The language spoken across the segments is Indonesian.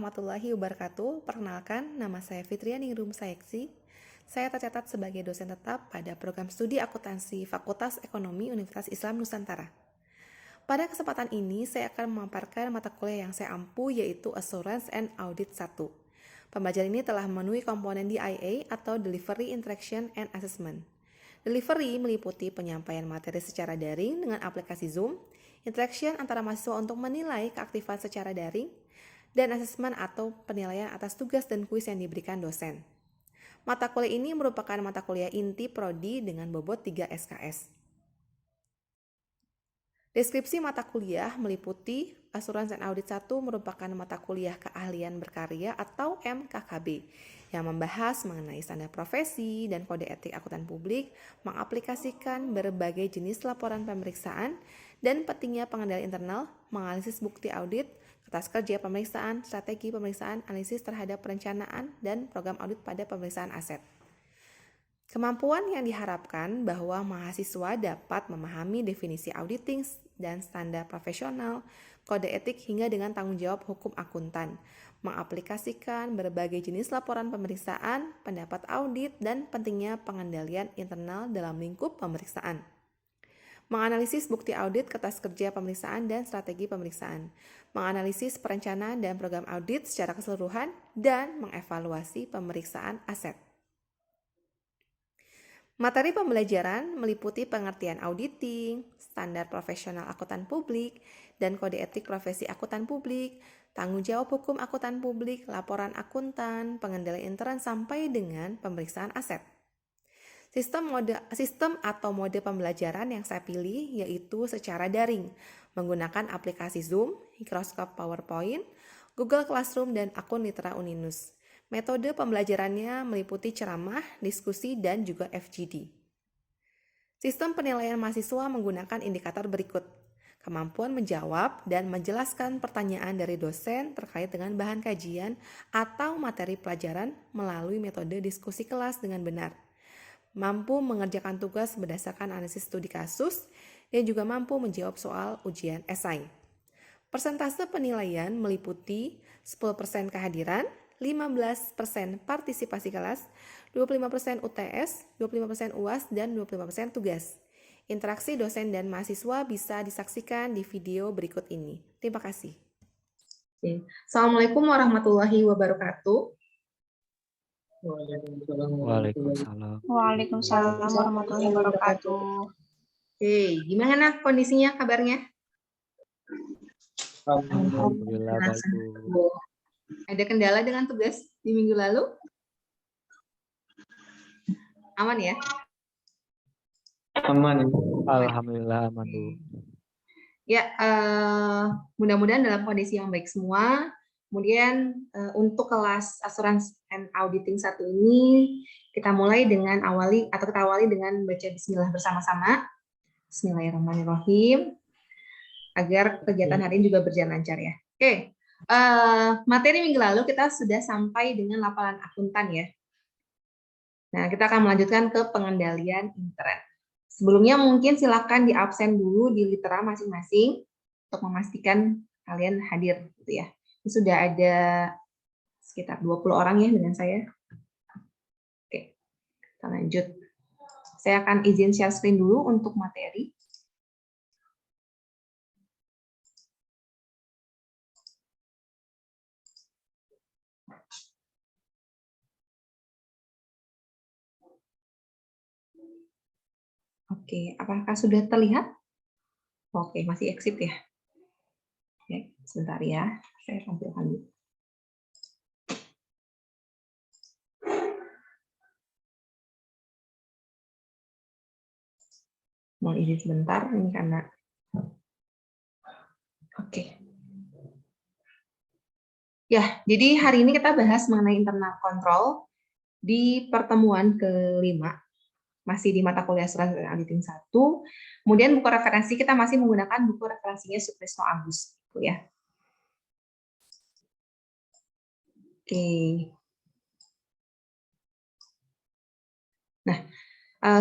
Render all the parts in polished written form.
warahmatullahi wabarakatuh. Perkenalkan, nama saya Fitria Ningrum Saeksi. Saya tercatat sebagai dosen tetap pada program studi akuntansi Fakultas Ekonomi Universitas Islam Nusantara. Pada kesempatan ini, saya akan memaparkan mata kuliah yang saya ampu, yaitu Assurance and Audit 1. Pembelajaran ini telah memenuhi komponen DIA atau Delivery, Interaction, and Assessment. Delivery meliputi penyampaian materi secara daring dengan aplikasi Zoom, interaction antara mahasiswa untuk menilai keaktifan secara daring, dan asesmen atau penilaian atas tugas dan kuis yang diberikan dosen. Mata kuliah ini merupakan mata kuliah inti prodi dengan bobot 3 SKS. Deskripsi mata kuliah meliputi Assurance and Audit 1 merupakan mata kuliah keahlian berkarya atau MKKB yang membahas mengenai standar profesi dan kode etik akuntan publik, mengaplikasikan berbagai jenis laporan pemeriksaan, dan pentingnya pengendalian internal, menganalisis bukti audit, kertas kerja pemeriksaan, strategi pemeriksaan, analisis terhadap perencanaan, dan program audit pada pemeriksaan aset. Kemampuan yang diharapkan bahwa mahasiswa dapat memahami definisi auditing dan standar profesional, kode etik hingga dengan tanggung jawab hukum akuntan, mengaplikasikan berbagai jenis laporan pemeriksaan, pendapat audit, dan pentingnya pengendalian internal dalam lingkup pemeriksaan. Menganalisis bukti audit, kertas kerja pemeriksaan, dan strategi pemeriksaan, menganalisis perencanaan dan program audit secara keseluruhan, dan mengevaluasi pemeriksaan aset. Materi pembelajaran meliputi pengertian auditing, standar profesional akuntan publik, dan kode etik profesi akuntan publik, tanggung jawab hukum akuntan publik, laporan akuntan, pengendalian intern sampai dengan pemeriksaan aset. Sistem atau mode pembelajaran yang saya pilih yaitu secara daring, menggunakan aplikasi Zoom, Microsoft PowerPoint, Google Classroom, dan akun Mitra Uninus. Metode pembelajarannya meliputi ceramah, diskusi, dan juga FGD. Sistem penilaian mahasiswa menggunakan indikator berikut: kemampuan menjawab dan menjelaskan pertanyaan dari dosen terkait dengan bahan kajian atau materi pelajaran melalui metode diskusi kelas dengan benar, mampu mengerjakan tugas berdasarkan analisis studi kasus, dan juga mampu menjawab soal ujian esai. Persentase penilaian meliputi 10% kehadiran, 15% partisipasi kelas, 25% UTS, 25% UAS, dan 25% tugas. Interaksi dosen dan mahasiswa bisa disaksikan di video berikut ini. Terima kasih. Assalamualaikum warahmatullahi wabarakatuh. Waalaikumsalam. Waalaikumsalam warahmatullahi wabarakatuh. Oke, gimana kondisinya, kabarnya? Alhamdulillah baik, Bu. Ada kendala dengan tugas di minggu lalu? Aman ya? Aman. Alhamdulillah aman, Bu. Ya, mudah-mudahan dalam kondisi yang baik semua. Kemudian untuk kelas Assurance and Auditing 1 ini kita mulai dengan kita awali dengan baca bismillah bersama-sama. Bismillahirrahmanirrahim. Agar kegiatan hari ini juga berjalan lancar ya. Oke. Materi minggu lalu kita sudah sampai dengan laporan akuntan ya. Nah, kita akan melanjutkan ke pengendalian intern. Sebelumnya mungkin silakan di absen dulu di litera masing-masing untuk memastikan kalian hadir gitu ya. Ini sudah ada sekitar 20 orang ya dengan saya. Oke, kita lanjut. Saya akan izin share screen dulu untuk materi. Oke, apakah sudah terlihat? Oke, masih exit ya. Oke, sebentar ya, saya tampilkan dulu. Mau izin sebentar, ini karena... Oke. Ya, jadi hari ini kita bahas mengenai internal control di pertemuan kelima. Masih di mata kuliah Assurance and Auditing 1. Kemudian buku referensi kita masih menggunakan buku referensinya Sutrisno Agus, gitu ya. Oke. Nah,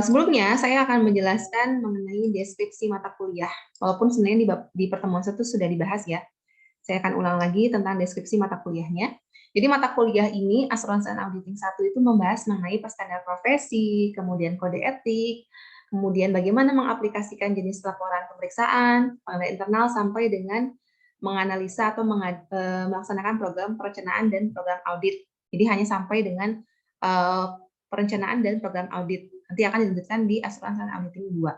sebelumnya saya akan menjelaskan mengenai deskripsi mata kuliah. Walaupun sebenarnya di pertemuan 1 sudah dibahas ya. Saya akan ulang lagi tentang deskripsi mata kuliahnya. Jadi mata kuliah ini, Asuransi and Auditing 1 itu membahas mengenai standar profesi, kemudian kode etik, kemudian bagaimana mengaplikasikan jenis laporan pemeriksaan, penilaian internal, sampai dengan menganalisa atau melaksanakan program perencanaan dan program audit. Jadi hanya sampai dengan perencanaan dan program audit. Nanti akan dilanjutkan di Asuransi and Auditing 2.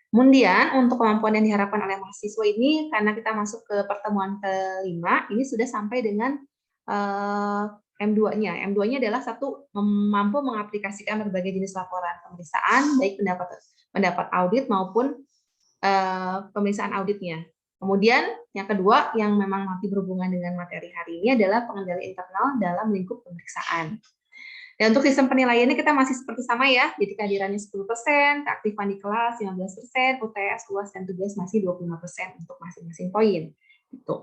Kemudian untuk kemampuan yang diharapkan oleh mahasiswa ini, karena kita masuk ke pertemuan kelima, ini sudah sampai dengan M2-nya. M2-nya adalah satu, mampu mengaplikasikan berbagai jenis laporan pemeriksaan, baik pendapat audit maupun pemeriksaan auditnya. Kemudian yang kedua, yang memang nanti berhubungan dengan materi hari ini adalah pengendali internal dalam lingkup pemeriksaan. Dan untuk sistem penilaiannya kita masih seperti sama ya, jadi kehadirannya 10%, keaktifan di kelas 15%, UTS, UAS, dan tugas masih 25% untuk masing-masing poin. Gitu.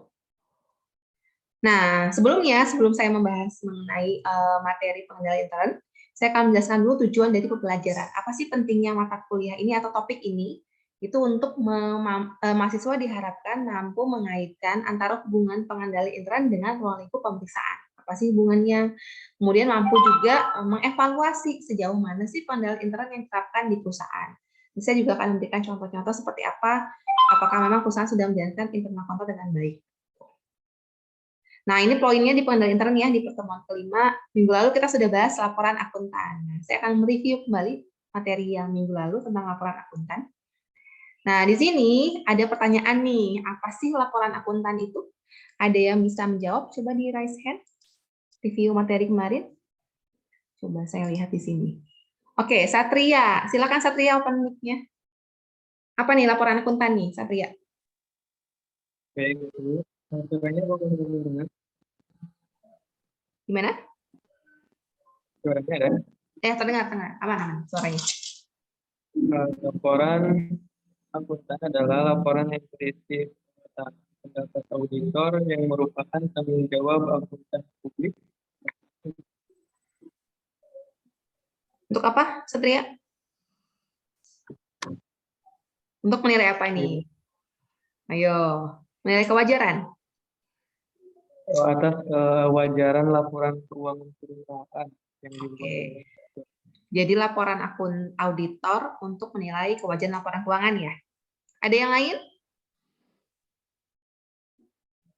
Nah, sebelum saya membahas mengenai materi pengendali intern, saya akan menjelaskan dulu tujuan dari pembelajaran. Apa sih pentingnya mata kuliah ini atau topik ini? Itu untuk mahasiswa diharapkan mampu mengaitkan antara hubungan pengendali intern dengan ruang lingkup pemeriksaan. Apa sih hubungannya? Kemudian mampu juga mengevaluasi sejauh mana sih pengendali intern yang diterapkan di perusahaan. Saya juga akan memberikan contoh-contoh seperti apa, apakah memang perusahaan sudah menjalankan internal control dengan baik. Nah, ini poinnya di pengendali intern ya, di pertemuan kelima. Minggu lalu kita sudah bahas laporan akuntan. Nah, saya akan mereview kembali materi yang minggu lalu tentang laporan akuntan. Nah, di sini ada pertanyaan nih, apa sih laporan akuntan itu? Ada yang bisa menjawab? Coba di raise hand. Review materi kemarin. Coba saya lihat di sini. Oke, Satria. Silakan Satria open mic-nya. Apa nih laporan akuntan nih, Satria? Baik, Bu. Suaranya apakah terdengar? Gimana? Suaranya ada? Terdengar. Aman suaranya. Laporan akuntan adalah laporan yang berisi pendapat auditor yang merupakan tanggung jawab akuntan publik. Untuk apa, Satria? Untuk menilai apa nih? Ayo, menilai kewajaran. Atas kewajaran laporan keuangan perusahaan yang dibuat. Jadi laporan akun auditor untuk menilai kewajaran laporan keuangan ya. Ada yang lain?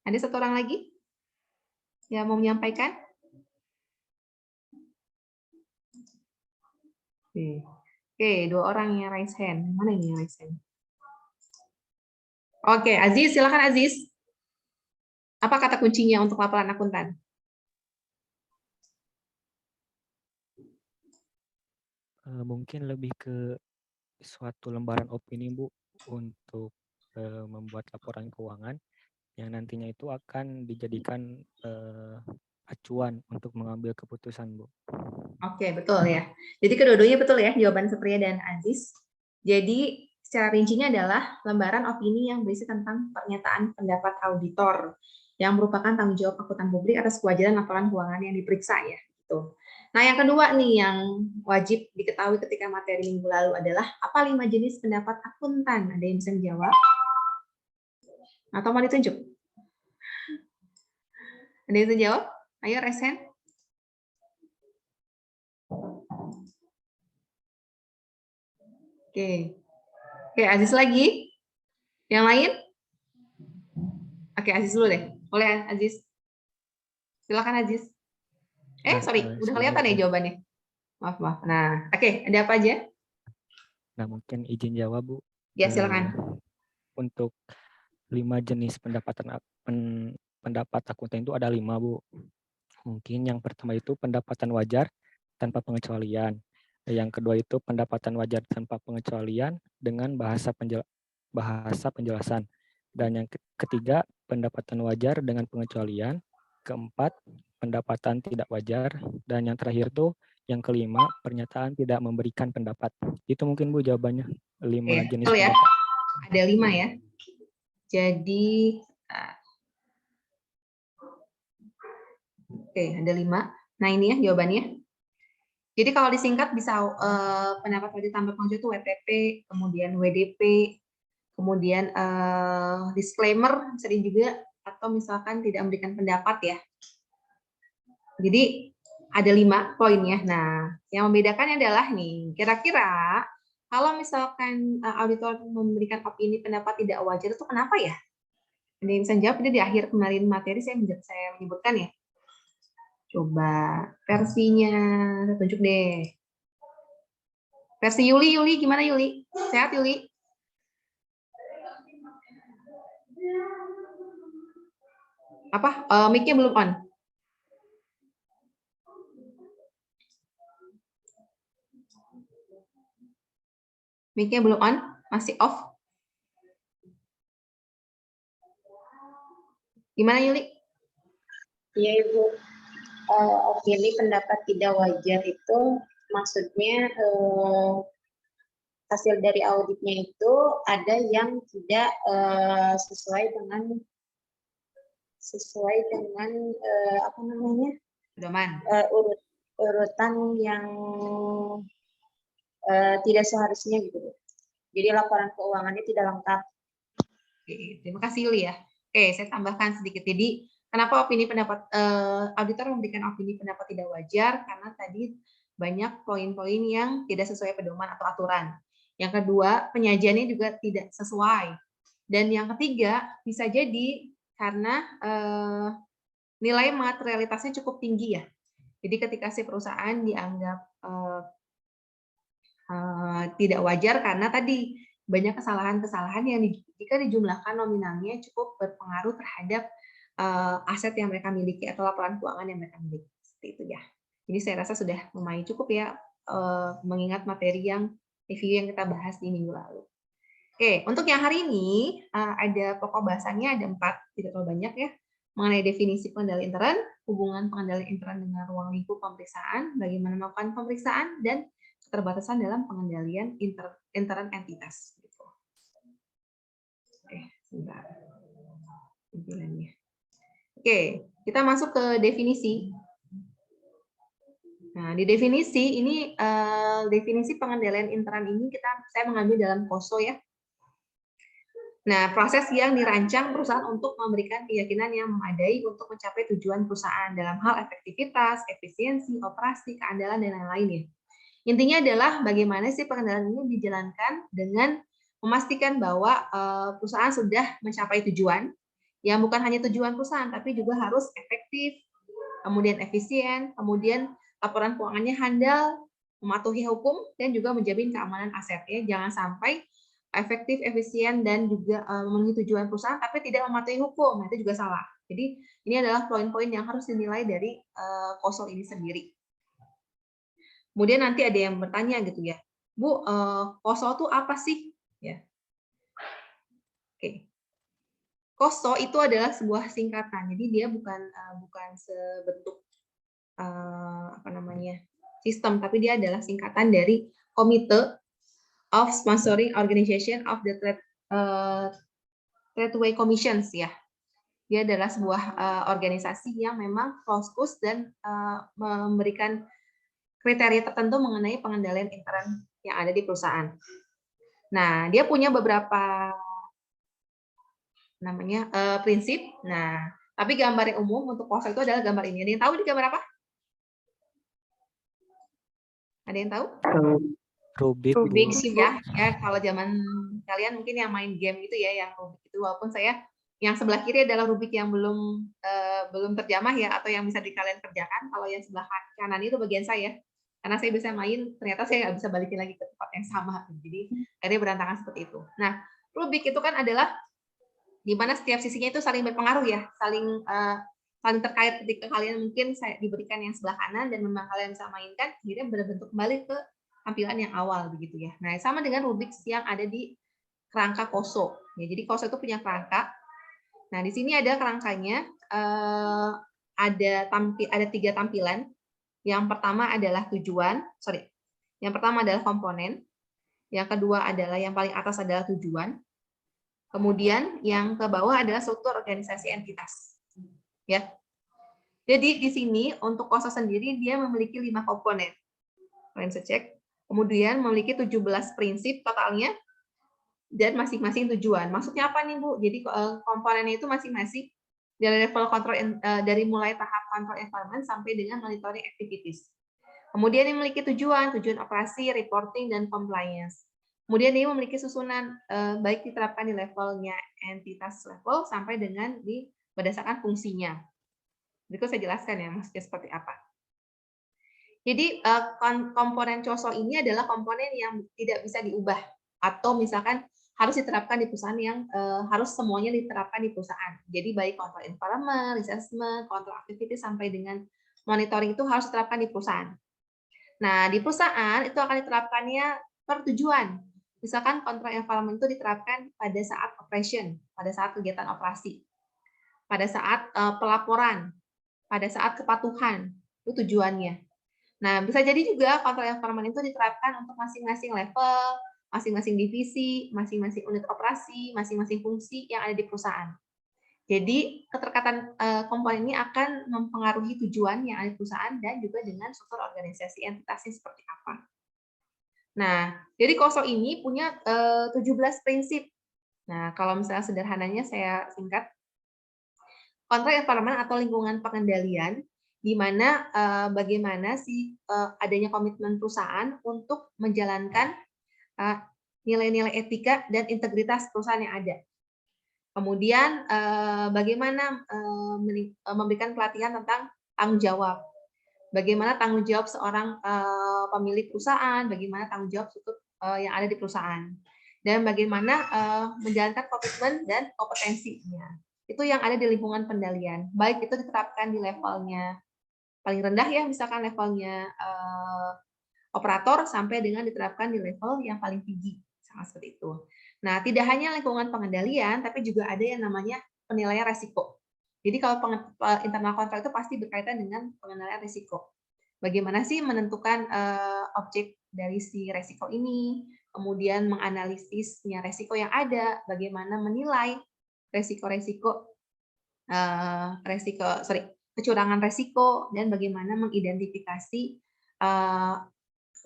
Ada satu orang lagi yang mau menyampaikan? Oke, 2 orang yang raise hand. Mana ini yang raise hand? Oke, Aziz, silakan Aziz. Apa kata kuncinya untuk laporan akuntan? Mungkin lebih ke suatu lembaran opini, Bu, untuk membuat laporan keuangan yang nantinya itu akan dijadikan acuan untuk mengambil keputusan, Bu. Oke, betul ya. Jadi kedua-duanya betul ya, jawaban Satria dan Aziz. Jadi secara rincinya adalah lembaran opini yang berisi tentang pernyataan pendapat auditor yang merupakan tanggung jawab akuntan publik atas kewajaran laporan keuangan yang diperiksa ya. Gitu. Nah, yang kedua nih yang wajib diketahui ketika materi minggu lalu adalah apa 5 jenis pendapat akuntan? Ada yang bisa menjawab? Atau mau ditunjuk? Ada yang bisa jawab? Ayo, raise hand. Oke, Aziz lagi. Yang lain? Oke, Aziz dulu deh. Boleh, Aziz? Silakan, Aziz. Sorry, udah kelihatan ya jawabannya. Maaf. Nah, oke, ada apa aja? Nah, mungkin izin jawab, Bu. Ya, silakan. Untuk 5 jenis pendapat akuntan itu ada 5, Bu. Mungkin yang pertama itu pendapatan wajar tanpa pengecualian. Yang kedua itu pendapatan wajar tanpa pengecualian dengan bahasa penjelasan. Dan yang ketiga, pendapatan wajar dengan pengecualian. Keempat, pendapatan tidak wajar. Dan yang terakhir tuh, yang kelima, pernyataan tidak memberikan pendapat. Itu mungkin, Bu, jawabannya. 5 jenis ya. pendapat. Ada 5 ya. Jadi, ada 5. Nah, ini ya jawabannya. Jadi kalau disingkat bisa pendapat wajib tanpa pengecualian itu WTP, kemudian WDP, kemudian disclaimer, sering juga atau misalkan tidak memberikan pendapat ya. Jadi ada 5 poinnya. Nah, yang membedakannya adalah nih, kira-kira kalau misalkan auditor memberikan opini pendapat tidak wajar itu kenapa ya? Ada yang bisa jawab? Ini di akhir kemarin materi saya menyebutkan ya. Coba versinya, saya tunjuk deh. Versi Yuli, gimana Yuli? Sehat Yuli? Apa? Mic-nya belum on. Mic-nya belum on, masih off. Gimana Yuli? Iya Ibu, opini pendapat tidak wajar itu maksudnya hasil dari auditnya itu ada yang tidak sesuai dengan apa namanya Pedoman. urutan yang tidak seharusnya gitu. Jadi laporan keuangannya tidak lengkap. Oke, terima kasih Yuli ya. Oke, saya tambahkan sedikit. Jadi, kenapa auditor memberikan opini pendapat tidak wajar? Karena tadi banyak poin-poin yang tidak sesuai pedoman atau aturan. Yang kedua, penyajiannya juga tidak sesuai. Dan yang ketiga, bisa jadi karena nilai materialitasnya cukup tinggi ya. Jadi ketika si perusahaan dianggap tidak wajar karena tadi banyak kesalahan-kesalahan yang jika dijumlahkan nominalnya cukup berpengaruh terhadap aset yang mereka miliki atau laporan keuangan yang mereka miliki. Seperti itu ya. Jadi saya rasa sudah lumayan cukup ya mengingat materi yang review yang kita bahas di minggu lalu. Oke, untuk yang hari ini ada pokok bahasannya ada 4, tidak terlalu banyak ya, mengenai definisi pengendalian intern, hubungan pengendalian intern dengan ruang lingkup pemeriksaan, bagaimana melakukan pemeriksaan, dan keterbatasan dalam pengendalian intern entitas. Gitu. Oke, sebentar. Oke, kita masuk ke definisi. Nah, di definisi ini definisi pengendalian intern ini saya mengambil dalam KOSO ya. Nah, proses yang dirancang perusahaan untuk memberikan keyakinan yang memadai untuk mencapai tujuan perusahaan dalam hal efektivitas, efisiensi, operasi, keandalan, dan lain-lain ya. Intinya adalah bagaimana sih pengendalian ini dijalankan dengan memastikan bahwa perusahaan sudah mencapai tujuan, yang bukan hanya tujuan perusahaan, tapi juga harus efektif, kemudian efisien, kemudian laporan keuangannya handal, mematuhi hukum, dan juga menjamin keamanan asetnya. Jangan sampai efektif, efisien, dan juga memenuhi tujuan perusahaan, tapi tidak mematuhi hukum. Nah, itu juga salah. Jadi, ini adalah poin-poin yang harus dinilai dari KOSO ini sendiri. Kemudian nanti ada yang bertanya gitu ya, Bu, KOSO itu apa sih? Ya. Oke. KOSO itu adalah sebuah singkatan. Jadi dia bukan sebentuk apa namanya sistem, tapi dia adalah singkatan dari Komite of Sponsoring Organization of the Tradeway Commissions ya. Dia adalah sebuah organisasi yang memang fokus dan memberikan kriteria tertentu mengenai pengendalian intern yang ada di perusahaan. Nah, dia punya beberapa prinsip. Nah, tapi gambar yang umum untuk KOSO itu adalah gambar ini. Ada yang tahu di gambar apa? Ada yang tahu? Rubik sih Bu. Ya, kalau zaman kalian mungkin yang main game gitu ya, yang Rubik itu, walaupun saya yang sebelah kiri adalah Rubik yang belum terjamah ya, atau yang bisa kalian kerjakan. Kalau yang sebelah kanan itu bagian saya, karena saya bisa main, ternyata saya nggak bisa balikin lagi ke tempat yang sama, jadi akhirnya berantakan seperti itu. Nah, Rubik itu kan adalah di mana setiap sisinya itu saling berpengaruh ya, saling terkait. Ketika kalian mungkin saya diberikan yang sebelah kanan dan memang kalian bisa mainkan, akhirnya berbentuk kembali ke tampilan yang awal begitu ya. Nah, sama dengan Rubik yang ada di kerangka KOSO. Ya, jadi KOSO itu punya kerangka. Nah, di sini ada kerangkanya, ada 3 tampilan. Yang pertama adalah yang pertama adalah komponen. Yang kedua adalah yang paling atas adalah tujuan. Kemudian yang ke bawah adalah struktur organisasi entitas. Ya. Jadi di sini untuk KOSO sendiri dia memiliki 5 komponen. Kalian bisa cek. Kemudian memiliki 17 prinsip totalnya dan masing-masing tujuan. Maksudnya apa nih Bu? Jadi komponennya itu masing-masing dari level dari mulai tahap control environment sampai dengan monitoring activities. Kemudian ini memiliki tujuan operasi, reporting, dan compliance. Kemudian ini memiliki susunan baik diterapkan di levelnya entitas level sampai dengan berdasarkan fungsinya. Berikut saya jelaskan ya maksudnya seperti apa. Jadi komponen COSO ini adalah komponen yang tidak bisa diubah atau misalkan harus diterapkan di perusahaan yang harus semuanya diterapkan di perusahaan. Jadi baik control environment, assessment, control activity sampai dengan monitoring itu harus diterapkan di perusahaan. Nah, di perusahaan itu akan diterapkannya per tujuan. Misalkan control environment itu diterapkan pada saat operation, pada saat kegiatan operasi, pada saat pelaporan, pada saat kepatuhan, itu tujuannya. Nah, bisa jadi juga control environment itu diterapkan untuk masing-masing level, masing-masing divisi, masing-masing unit operasi, masing-masing fungsi yang ada di perusahaan. Jadi, keterkaitan komponen ini akan mempengaruhi tujuan yang ada di perusahaan dan juga dengan struktur organisasi entitasnya seperti apa. Nah, jadi COSO ini punya 17 prinsip. Nah, kalau misalnya sederhananya saya singkat, control environment atau lingkungan pengendalian di mana bagaimana sih adanya komitmen perusahaan untuk menjalankan nilai-nilai etika dan integritas perusahaan yang ada. Kemudian bagaimana memberikan pelatihan tentang tanggung jawab. Bagaimana tanggung jawab seorang pemilik perusahaan, bagaimana tanggung jawab struktur yang ada di perusahaan. Dan bagaimana menjalankan komitmen dan kompetensinya. Itu yang ada di lingkungan pengendalian. Baik itu diterapkan di levelnya paling rendah ya, misalkan levelnya operator sampai dengan diterapkan di level yang paling tinggi, sama seperti itu. Nah, tidak hanya lingkungan pengendalian, tapi juga ada yang namanya penilaian resiko. Jadi kalau internal control itu pasti berkaitan dengan pengendalian resiko. Bagaimana sih menentukan objek dari si resiko ini, kemudian menganalisisnya resiko yang ada, bagaimana menilai kecurangan resiko, dan bagaimana mengidentifikasi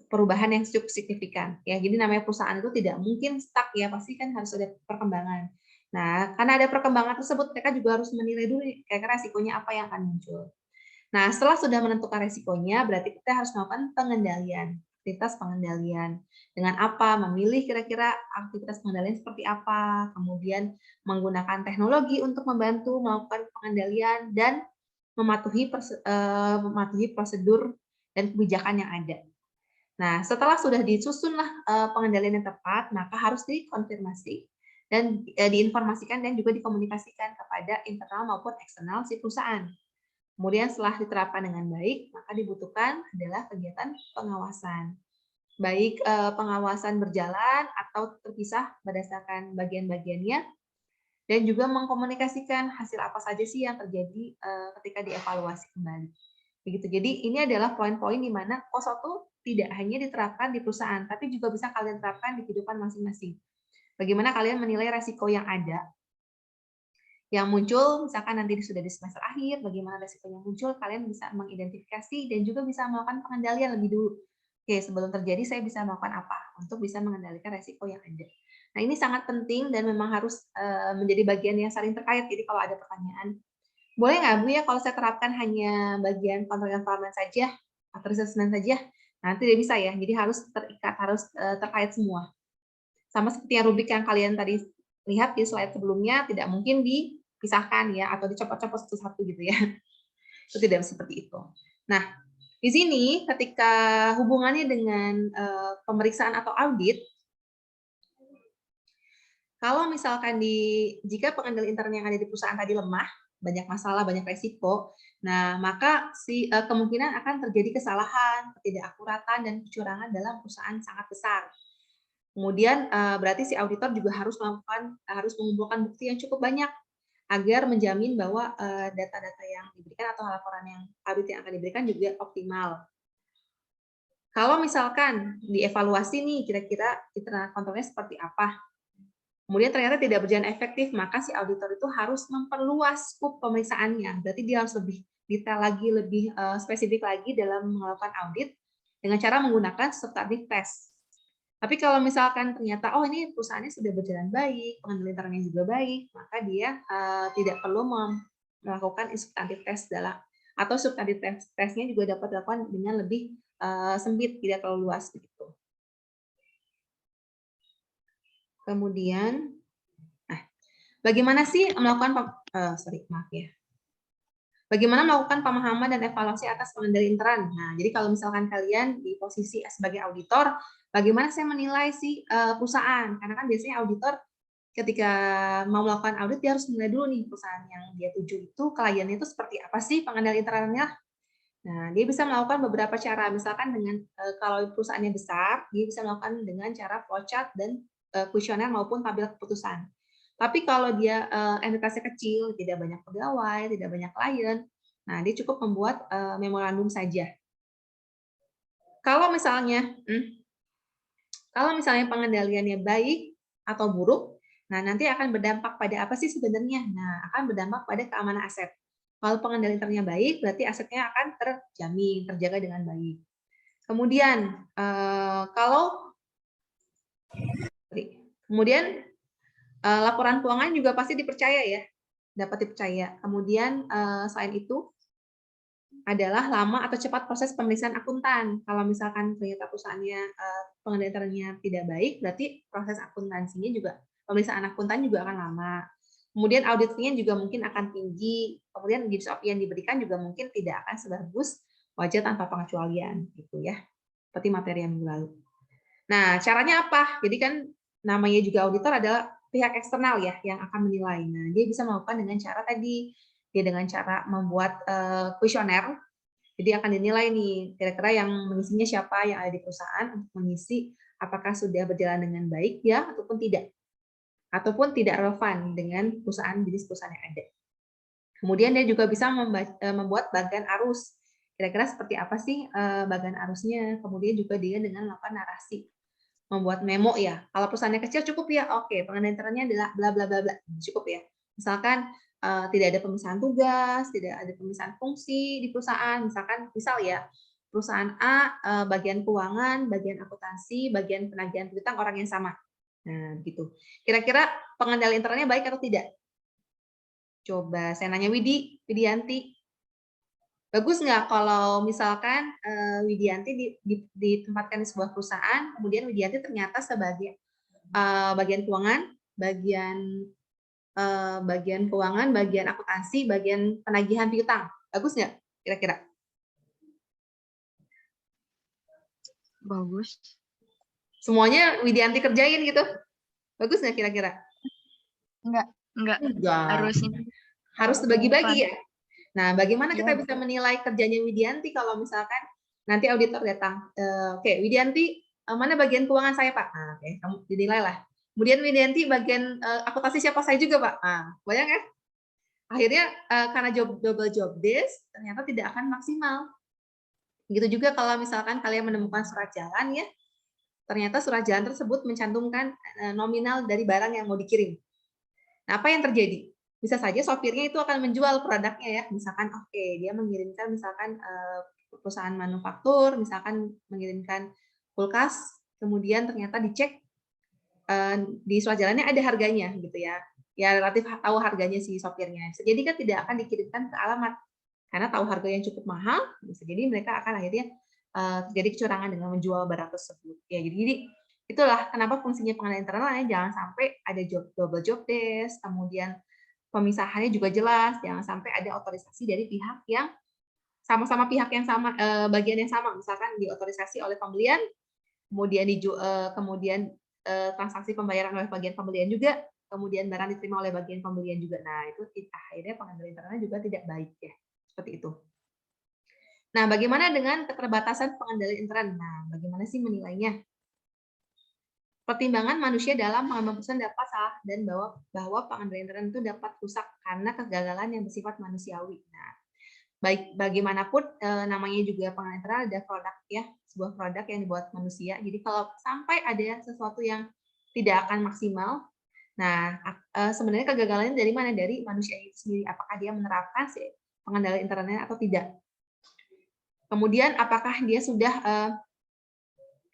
perubahan yang cukup signifikan. Ya, jadi namanya perusahaan itu tidak mungkin stuck ya, pasti kan harus ada perkembangan. Nah, karena ada perkembangan tersebut, mereka juga harus menilai dulu kira-kira resikonya apa yang akan muncul. Nah, setelah sudah menentukan resikonya, berarti kita harus melakukan pengendalian, aktivitas pengendalian. Dengan apa? Memilih kira-kira aktivitas pengendalian seperti apa, kemudian menggunakan teknologi untuk membantu melakukan pengendalian, dan mematuhi prosedur dan kebijakan yang ada. Nah, setelah sudah disusunlah pengendalian yang tepat, maka harus dikonfirmasi dan diinformasikan dan juga dikomunikasikan kepada internal maupun eksternal si perusahaan. Kemudian setelah diterapkan dengan baik, maka dibutuhkan adalah kegiatan pengawasan. Baik pengawasan berjalan atau terpisah berdasarkan bagian-bagiannya, dan juga mengkomunikasikan hasil apa saja sih yang terjadi ketika dievaluasi kembali. Begitu. Jadi ini adalah poin-poin di mana COSO itu tidak hanya diterapkan di perusahaan, tapi juga bisa kalian terapkan di kehidupan masing-masing. Bagaimana kalian menilai resiko yang ada, yang muncul, misalkan nanti sudah di semester akhir, bagaimana resiko yang muncul, kalian bisa mengidentifikasi dan juga bisa melakukan pengendalian lebih dulu. Oke, sebelum terjadi saya bisa melakukan apa untuk bisa mengendalikan resiko yang ada. Nah, ini sangat penting dan memang harus menjadi bagian yang saling terkait. Jadi kalau ada pertanyaan, boleh nggak Bu ya kalau saya terapkan hanya bagian control environment saja atau assessment saja? Nah, tidak bisa ya. Jadi harus terikat, harus terkait semua. Sama seperti yang rubrik yang kalian tadi lihat di slide sebelumnya, tidak mungkin dipisahkan ya atau dicopot-copot satu-satu gitu ya. Itu tidak seperti itu. Nah, di sini ketika hubungannya dengan pemeriksaan atau audit, kalau misalkan jika pengendalian intern yang ada di perusahaan tadi lemah, banyak masalah, banyak resiko, nah maka kemungkinan akan terjadi kesalahan, ketidakakuratan, dan kecurangan dalam perusahaan sangat besar. Kemudian berarti si auditor juga harus mengumpulkan bukti yang cukup banyak agar menjamin bahwa data-data yang diberikan atau laporan yang audit yang akan diberikan juga optimal. Kalau misalkan dievaluasi nih, kira-kira internal kontrolnya seperti apa, kemudian ternyata tidak berjalan efektif, maka si auditor itu harus memperluas skop pemeriksaannya. Berarti dia harus lebih detail lagi, lebih spesifik lagi dalam melakukan audit dengan cara menggunakan substantive test. Tapi kalau misalkan ternyata, oh ini perusahaannya sudah berjalan baik, pengendalian internnya juga baik, maka dia tidak perlu melakukan substantif tes atau substantif tesnya juga dapat dilakukan dengan lebih sempit, tidak terlalu luas begitu. Kemudian, bagaimana sih melakukan Bagaimana melakukan pemahaman dan evaluasi atas pengendali intern? Nah, jadi kalau misalkan kalian di posisi sebagai auditor, bagaimana saya menilai si perusahaan? Karena kan biasanya auditor ketika mau melakukan audit dia harus menilai dulu nih perusahaan yang dia tuju itu kliennya itu seperti apa sih pengendali internalnya. Nah, dia bisa melakukan beberapa cara. Misalkan dengan kalau perusahaannya besar, dia bisa melakukan dengan cara flowchart dan kuesioner maupun tabel keputusan. Tapi kalau dia entitasnya kecil, tidak banyak pegawai, tidak banyak klien, nah dia cukup membuat memorandum saja. Kalau misalnya pengendaliannya baik atau buruk, nah nanti akan berdampak pada apa sih sebenarnya? Nah, akan berdampak pada keamanan aset. Kalau pengendalian internnya baik, berarti asetnya akan terjamin, terjaga dengan baik. Kemudian laporan keuangan juga pasti dipercaya ya, dapat dipercaya. Kemudian selain itu adalah lama atau cepat proses pemeriksaan akuntan. Kalau misalkan ternyata perusahaannya pengendalian internnya tidak baik, berarti proses akuntansinya juga, pemeriksaan akuntan juga akan lama. Kemudian audit fee-nya juga mungkin akan tinggi. Kemudian GIPS-OP yang diberikan juga mungkin tidak akan sebagus wajah tanpa pengecualian, gitu ya. Seperti materi yang minggu lalu. Nah, caranya apa? Jadi kan namanya juga auditor adalah pihak eksternal ya yang akan menilai. Nah, dia bisa melakukan dengan cara tadi, dia dengan cara membuat kuesioner. Jadi akan dinilai nih kira-kira yang mengisinya siapa yang ada di perusahaan untuk mengisi apakah sudah berjalan dengan baik ya ataupun tidak relevan dengan jenis perusahaan yang ada. Kemudian dia juga bisa membuat bagan arus. Kira-kira seperti apa sih bagan arusnya? Kemudian juga dia dengan melakukan narasi, membuat memo ya. Kalau perusahaannya kecil cukup ya, oke, pengendalian internnya adalah bla bla bla bla, cukup ya. Misalkan tidak ada pemisahan tugas, tidak ada pemisahan fungsi di perusahaan. Misal ya, perusahaan A bagian keuangan, bagian akuntansi, bagian penagihan piutang orang yang sama. Nah, begitu. Kira-kira pengendalian internnya baik atau tidak? Coba saya nanya Widianti. Bagus nggak kalau misalkan Widianti ditempatkan di sebuah perusahaan, kemudian Widianti ternyata sebagai bagian keuangan, bagian keuangan, bagian akuntansi, bagian penagihan piutang. Bagus nggak kira-kira? Bagus. Semuanya Widianti kerjain gitu? Bagus nggak kira-kira? Enggak. Harus dibagi-bagi ya? Nah, bagaimana kita Ya. bisa menilai kerjanya Widianti kalau misalkan nanti auditor datang, oke, Widianti, mana bagian keuangan saya, Pak? Nah, oke, kamu dinilai lah. Kemudian Widianti bagian akuntansi siapa saya juga, Pak? Nah, bayang ya? Akhirnya karena double job desk, ternyata tidak akan maksimal. Begitu juga kalau misalkan kalian menemukan surat jalan ya, ternyata surat jalan tersebut mencantumkan nominal dari barang yang mau dikirim. Nah, apa yang terjadi? Bisa saja sopirnya itu akan menjual produknya ya, misalkan dia mengirimkan misalkan perusahaan manufaktur, misalkan mengirimkan kulkas, kemudian ternyata dicek di surat jalannya ada harganya gitu ya relatif tahu harganya si sopirnya. Bisa jadi kan tidak akan dikirimkan ke alamat karena tahu harga yang cukup mahal, bisa jadi mereka akan akhirnya terjadi kecurangan dengan menjual barang tersebut. Ya, jadi itulah kenapa fungsinya pengendalian internal jangan sampai ada double job desk, kemudian pemisahannya juga jelas, jangan sampai ada otorisasi dari pihak yang sama-sama pihak yang sama, bagian yang sama, misalkan diotorisasi oleh pembelian, kemudian transaksi pembayaran oleh bagian pembelian juga, kemudian barang diterima oleh bagian pembelian juga. Nah, itu akhirnya pengendalian internalnya juga tidak baik ya, seperti itu. Nah, bagaimana dengan keterbatasan pengendalian intern? Nah, bagaimana sih menilainya? Pertimbangan manusia dalam pengambilan keputusan dapat salah dan bahwa pengendalian intern itu dapat rusak karena kegagalan yang bersifat manusiawi. Nah, baik bagaimanapun namanya juga pengendalian internal ada produk ya, sebuah produk yang dibuat manusia. Jadi kalau sampai ada sesuatu yang tidak akan maksimal, nah sebenarnya kegagalannya dari mana? Dari manusia itu sendiri. Apakah dia menerapkan pengendalian internalnya atau tidak? Kemudian apakah dia sudah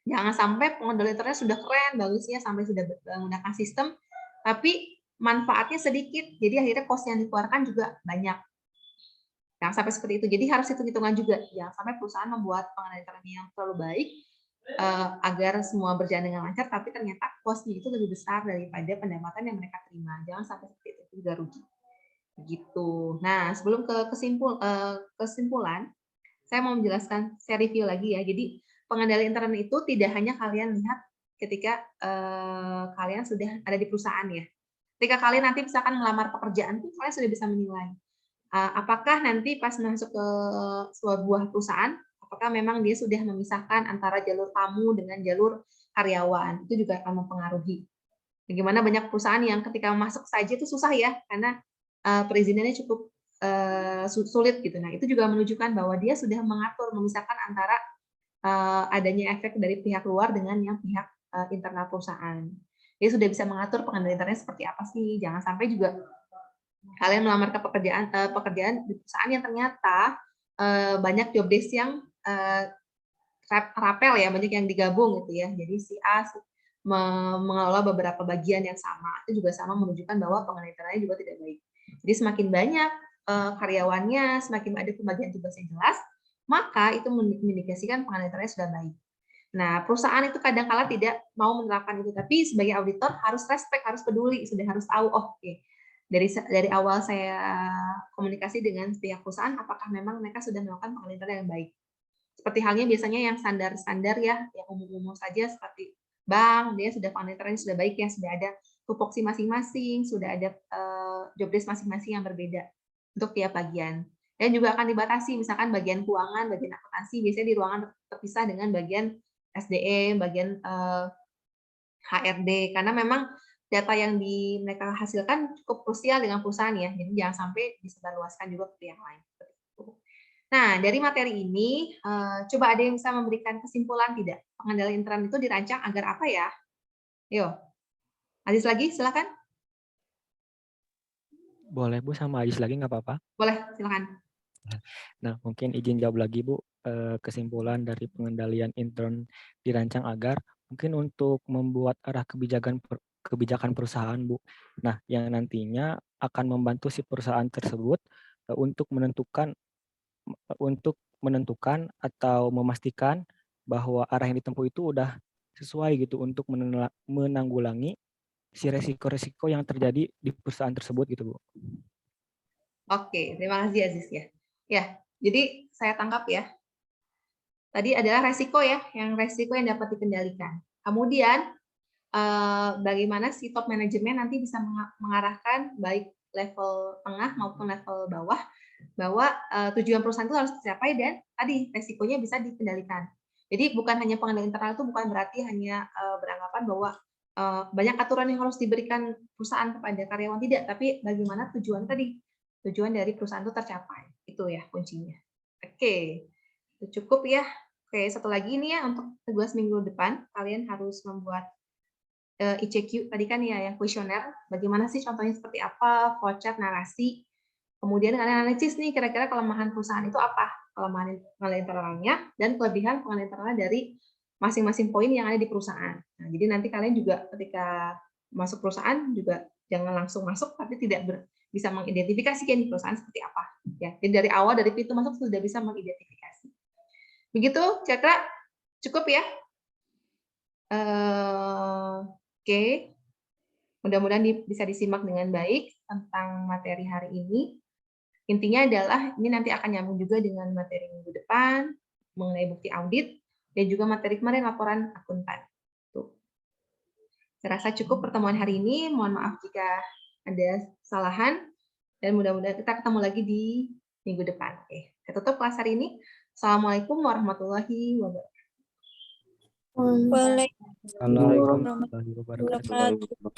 jangan sampai pengendalian internnya sudah keren, bagusnya sampai sudah menggunakan sistem, tapi manfaatnya sedikit, jadi akhirnya cost yang dikeluarkan juga banyak. Jangan sampai seperti itu. Jadi harus hitung-hitungan juga. Jangan sampai perusahaan membuat pengendalian internal yang terlalu baik agar semua berjalan dengan lancar, tapi ternyata cost-nya itu lebih besar daripada pendapatan yang mereka terima. Jangan sampai seperti itu, juga rugi. Begitu. Nah, sebelum ke kesimpulan, saya mau menjelaskan, saya review lagi ya. Jadi pengendalian internal itu tidak hanya kalian lihat ketika kalian sudah ada di perusahaan ya. Ketika kalian nanti misalkan melamar pekerjaan tuh kalian sudah bisa menilai apakah nanti pas masuk ke sebuah perusahaan, apakah memang dia sudah memisahkan antara jalur tamu dengan jalur karyawan. Itu juga akan mempengaruhi. Bagaimana banyak perusahaan yang ketika masuk saja itu susah ya, karena perizinannya cukup sulit gitu. Nah, itu juga menunjukkan bahwa dia sudah mengatur, memisahkan antara adanya efek dari pihak luar dengan yang pihak internal perusahaan. Dia sudah bisa mengatur pengendalian internalnya seperti apa sih. Jangan sampai juga kalian melamar ke pekerjaan di perusahaan yang ternyata banyak job desk yang rapel ya, banyak yang digabung gitu ya. Jadi si A mengelola beberapa bagian yang sama, itu juga sama menunjukkan bahwa pengendalian internalnya juga tidak baik. Jadi semakin banyak karyawannya, semakin ada pembagian tugas yang jelas, maka itu mengindikasikan pengendalian internalnya sudah baik. Nah, perusahaan itu kadang-kala tidak mau menerapkan itu, tapi sebagai auditor harus respect, harus peduli, sudah harus tahu, oh oke, dari awal saya komunikasi dengan pihak perusahaan, apakah memang mereka sudah melakukan pengendalian yang baik. Seperti halnya biasanya yang standar-standar ya, yang umum-umum saja seperti bank, dia sudah pengendalian sudah baik ya, sudah ada tupoksi masing-masing, sudah ada job desk masing-masing yang berbeda untuk tiap bagian. Dan juga akan dibatasi, misalkan bagian keuangan, bagian akuntansi, biasanya di ruangan terpisah dengan bagian SDM, bagian HRD, karena memang data yang mereka hasilkan cukup krusial dengan perusahaan ya, jadi jangan sampai disebarluaskan juga ke yang lain. Nah, dari materi ini, coba ada yang bisa memberikan kesimpulan tidak? Pengendalian internal itu dirancang agar apa ya? Yo, Aziz lagi, silakan. Boleh Bu, sama Ais lagi nggak apa-apa? Boleh, silakan. Nah, mungkin izin jawab lagi Bu, kesimpulan dari pengendalian intern dirancang agar mungkin untuk membuat arah kebijakan perusahaan Bu. Nah, yang nantinya akan membantu si perusahaan tersebut untuk menentukan atau memastikan bahwa arah yang ditempuh itu udah sesuai gitu untuk menanggulangi si resiko-resiko yang terjadi di perusahaan tersebut gitu Bu. Oke, terima kasih Aziz ya. Ya, jadi saya tangkap ya. Tadi adalah resiko ya, yang dapat dikendalikan. Kemudian bagaimana si top manajemen nanti bisa mengarahkan baik level tengah maupun level bawah bahwa tujuan perusahaan itu harus tercapai dan tadi resikonya bisa dikendalikan. Jadi bukan hanya pengendalian internal itu bukan berarti hanya beranggapan bahwa banyak aturan yang harus diberikan perusahaan kepada karyawan, tidak, tapi bagaimana tujuan dari perusahaan itu tercapai. Itu ya kuncinya. Oke. Itu cukup ya. Oke, satu lagi ini ya untuk tugas minggu depan kalian harus membuat ICQ tadi kan ya yang kuesioner, bagaimana sih contohnya seperti apa, flowchart, narasi, kemudian kalian analisis nih kira-kira kelemahan perusahaan itu apa, kelemahan internalnya dan kelebihan pengenalan internalnya dari masing-masing poin yang ada di perusahaan. Nah, jadi nanti kalian juga ketika masuk perusahaan juga jangan langsung masuk, tapi tidak bisa mengidentifikasi di perusahaan seperti apa. Ya, jadi dari awal dari pintu masuk sudah bisa mengidentifikasi. Begitu, Cakra, cukup ya. Oke, mudah-mudahan bisa disimak dengan baik tentang materi hari ini. Intinya adalah ini nanti akan nyambung juga dengan materi minggu depan mengenai bukti audit dan juga materi kemarin laporan akuntan. Tuh. Saya rasa cukup pertemuan hari ini. Mohon maaf jika ada kesalahan dan mudah-mudahan kita ketemu lagi di minggu depan. Oke, kita tutup kelas hari ini. Assalamualaikum warahmatullahi wabarakatuh. Waalaikumsalam warahmatullahi wabarakatuh.